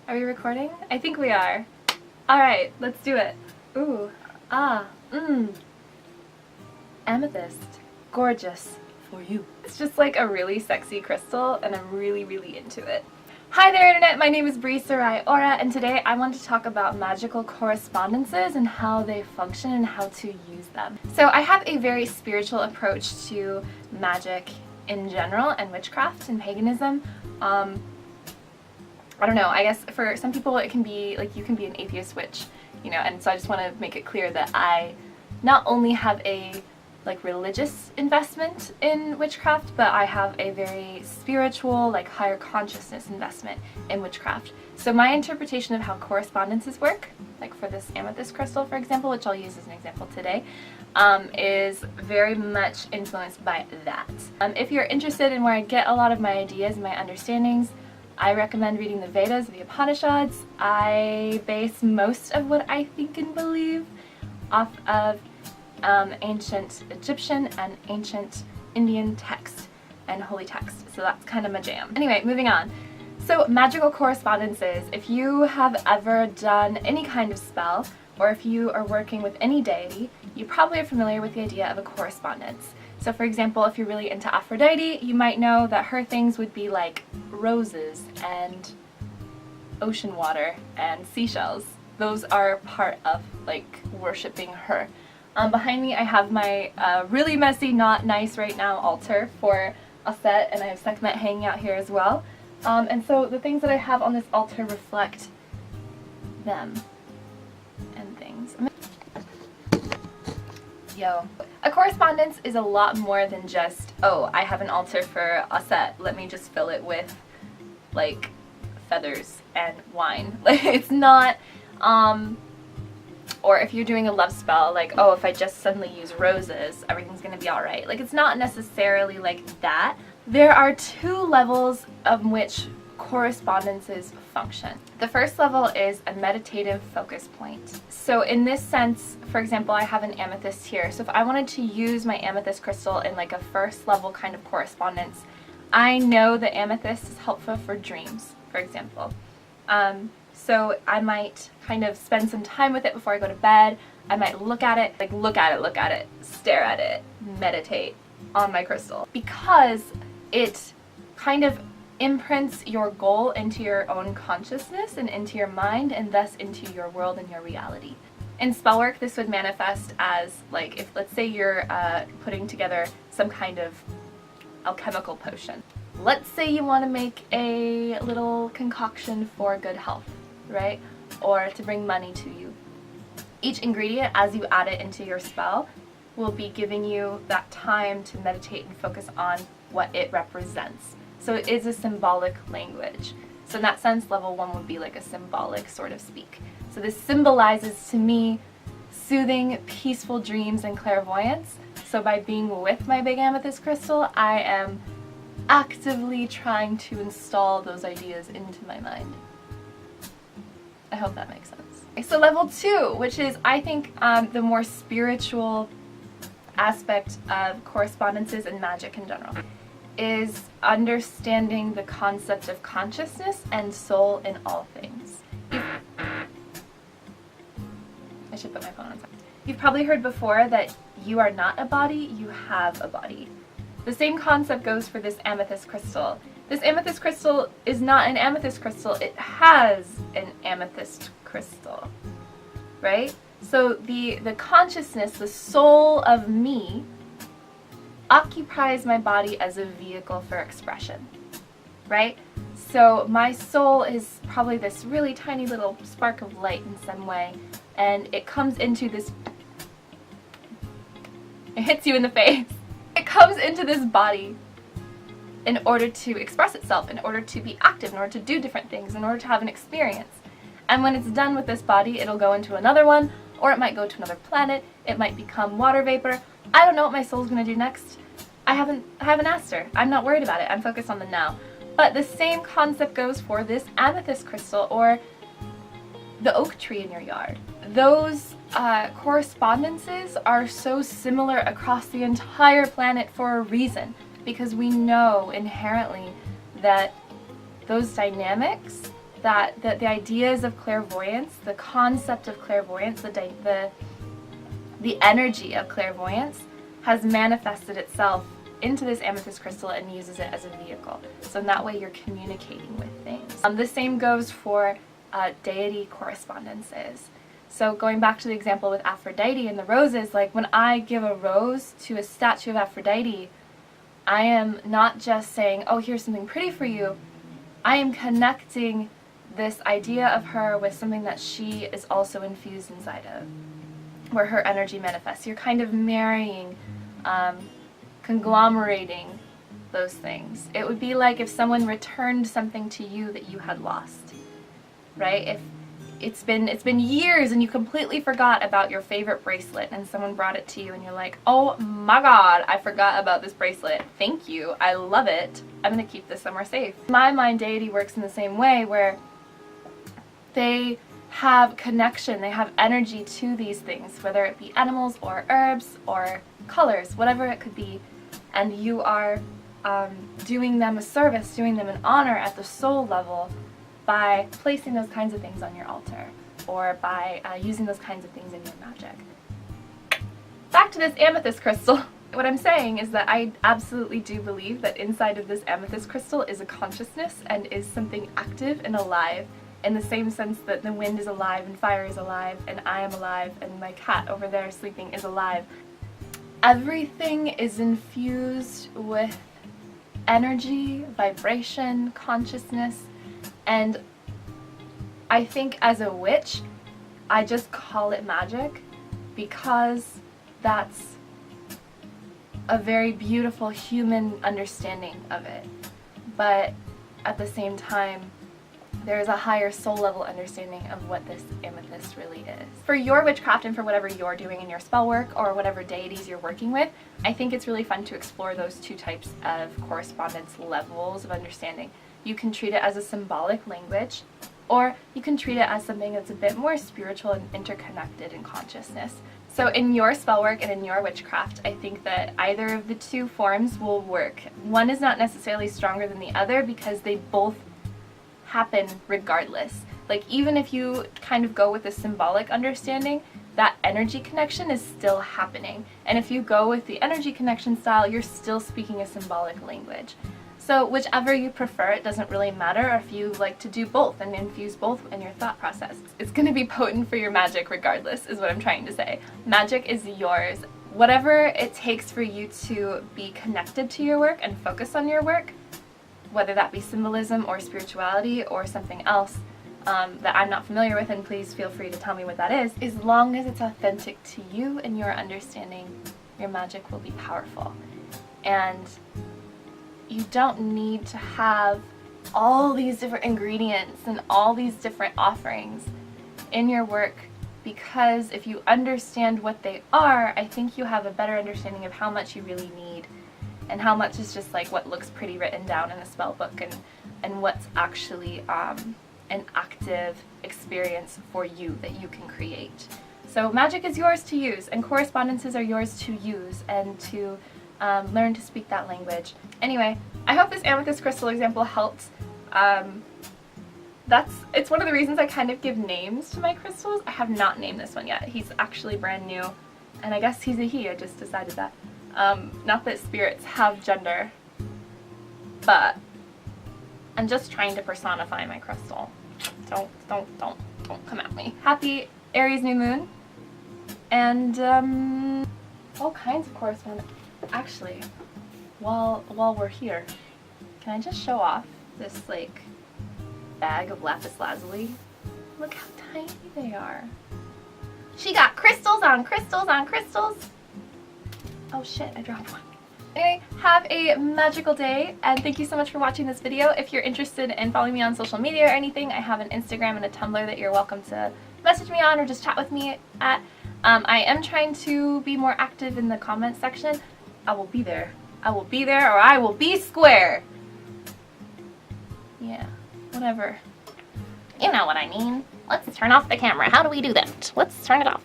Are we recording? I think we are. Alright, let's do it. Ooh, amethyst. Gorgeous for you. It's just like a really sexy crystal and I'm really into it. Hi there Internet, my name is Bree Sarai Aura and today I want to talk about magical correspondences and how they function and how to use them. So I have a very spiritual approach to magic in general and witchcraft and paganism. I don't know, I guess for some people it can be like you can be an atheist witch, you know, and so I just want to make it clear that I not only have a like religious investment in witchcraft, but I have a very spiritual, like higher consciousness investment in witchcraft. So my interpretation of how correspondences work, like for this amethyst crystal for example, which I'll use as an example today, is very much influenced by that. If you're interested in where I get a lot of my ideas and my understandings, I recommend reading the Vedas, the Upanishads. I base most of what I think and believe off of ancient Egyptian and ancient Indian text and holy text, so that's kind of my jam. Anyway, moving on. So magical correspondences, if you have ever done any kind of spell or if you are working with any deity, you probably are familiar with the idea of a correspondence. So for example, if you're really into Aphrodite, you might know that her things would be like roses and ocean water and seashells. Those are part of like worshipping her. Behind me I have my really messy, not nice right now altar for a set, and I have Sekhmet hanging out here as well. And so the things that I have on this altar reflect them and things. Yo. A correspondence is a lot more than just, oh, I have an altar for a set, let me just fill it with like feathers and wine. Like it's not, or if you're doing a love spell, like, oh, if I just suddenly use roses, everything's gonna be alright. Like it's not necessarily like that. There are two levels of which correspondences function. The first level is a meditative focus point. So in this sense, for example, I have an amethyst here. So if I wanted to use my amethyst crystal in like a first level kind of correspondence, I know that amethyst is helpful for dreams, for example. So I might kind of spend some time with it before I go to bed. I might look at it, like look at it, stare at it, meditate on my crystal. Because it kind of imprints your goal into your own consciousness and into your mind and thus into your world and your reality. In spellwork, this would manifest as like if let's say you're putting together some kind of alchemical potion. Let's say you want to make a little concoction for good health, right? Or to bring money to you. Each ingredient, as you add it into your spell, will be giving you that time to meditate and focus on what it represents. So it is a symbolic language. So in that sense, level 1 would be like a symbolic sort of speak. So this symbolizes to me soothing, peaceful dreams and clairvoyance. So by being with my big amethyst crystal, I am actively trying to install those ideas into my mind. I hope that makes sense. So level 2, which is I think the more spiritual aspect of correspondences and magic in general, is understanding the concept of consciousness and soul in all things. I should put my phone on silent. You've probably heard before that you are not a body, you have a body. The same concept goes for this amethyst crystal. This amethyst crystal is not an amethyst crystal, it has an amethyst crystal, right? So the consciousness, the soul of me, occupies my body as a vehicle for expression, right? So my soul is probably this really tiny little spark of light in some way, and it comes into this, it hits you in the face. It comes into this body in order to express itself, in order to be active, in order to do different things, in order to have an experience. And when it's done with this body, it'll go into another one, or it might go to another planet, it might become water vapor. I don't know what my soul's gonna do next. I haven't asked her. I'm not worried about it. I'm focused on the now. But the same concept goes for this amethyst crystal or the oak tree in your yard. Those correspondences are so similar across the entire planet for a reason, because we know inherently that those dynamics that the ideas of clairvoyance, the concept of clairvoyance, the energy of clairvoyance has manifested itself into this amethyst crystal and uses it as a vehicle. So in that way you're communicating with things. The same goes for deity correspondences. So going back to the example with Aphrodite and the roses, like when I give a rose to a statue of Aphrodite, I am not just saying, oh, here's something pretty for you. I am connecting this idea of her with something that she is also infused inside of, where her energy manifests. You're kind of marrying, conglomerating those things. It would be like if someone returned something to you that you had lost, right? If it's been years and you completely forgot about your favorite bracelet and someone brought it to you and you're like, oh my god, I forgot about this bracelet. Thank you. I love it. I'm going to keep this somewhere safe. In my mind, deity works in the same way, where they have connection, they have energy to these things, whether it be animals or herbs or colors, whatever it could be, and you are doing them a service, doing them an honor at the soul level by placing those kinds of things on your altar, or by using those kinds of things in your magic. Back to this amethyst crystal. What I'm saying is that I absolutely do believe that inside of this amethyst crystal is a consciousness and is something active and alive, in the same sense that the wind is alive and fire is alive and I am alive and my cat over there sleeping is alive. Everything is infused with energy, vibration, consciousness, and I think as a witch, I just call it magic because that's a very beautiful human understanding of it. But at the same time, there is a higher soul level understanding of what this amethyst really is. For your witchcraft and for whatever you're doing in your spell work or whatever deities you're working with, I think it's really fun to explore those two types of correspondence levels of understanding. You can treat it as a symbolic language, or you can treat it as something that's a bit more spiritual and interconnected in consciousness. So in your spell work and in your witchcraft, I think that either of the two forms will work. One is not necessarily stronger than the other because they both happen regardless. Like even if you kind of go with a symbolic understanding, that energy connection is still happening. And if you go with the energy connection style, you're still speaking a symbolic language. So whichever you prefer, it doesn't really matter. Or if you like to do both and infuse both in your thought process, it's going to be potent for your magic regardless, is what I'm trying to say. Magic is yours. Whatever it takes for you to be connected to your work and focus on your work, whether that be symbolism or spirituality or something else that I'm not familiar with, and please feel free to tell me what that is, as long as it's authentic to you and your understanding, your magic will be powerful. And you don't need to have all these different ingredients and all these different offerings in your work, because if you understand what they are, I think you have a better understanding of how much you really need and how much is just like what looks pretty written down in a spell book, and what's actually an active experience for you that you can create. So magic is yours to use, and correspondences are yours to use and to learn to speak that language. Anyway, I hope this amethyst crystal example helped. It's one of the reasons I kind of give names to my crystals. I have not named this one yet. He's actually brand new, and I guess he's a he. I just decided that. Not that spirits have gender, but I'm just trying to personify my crystal. Don't come at me. Happy Aries New Moon, and all kinds of correspondence. Actually, while we're here, can I just show off this like bag of lapis lazuli? Look how tiny they are. She got crystals on crystals on crystals. Oh shit, I dropped one. Anyway, have a magical day, and thank you so much for watching this video. If you're interested in following me on social media or anything, I have an Instagram and a Tumblr that you're welcome to message me on or just chat with me at. I am trying to be more active in the comments section. I will be there. I will be there, or I will be square. Yeah, whatever. You know what I mean. Let's turn off the camera. How do we do that? Let's turn it off.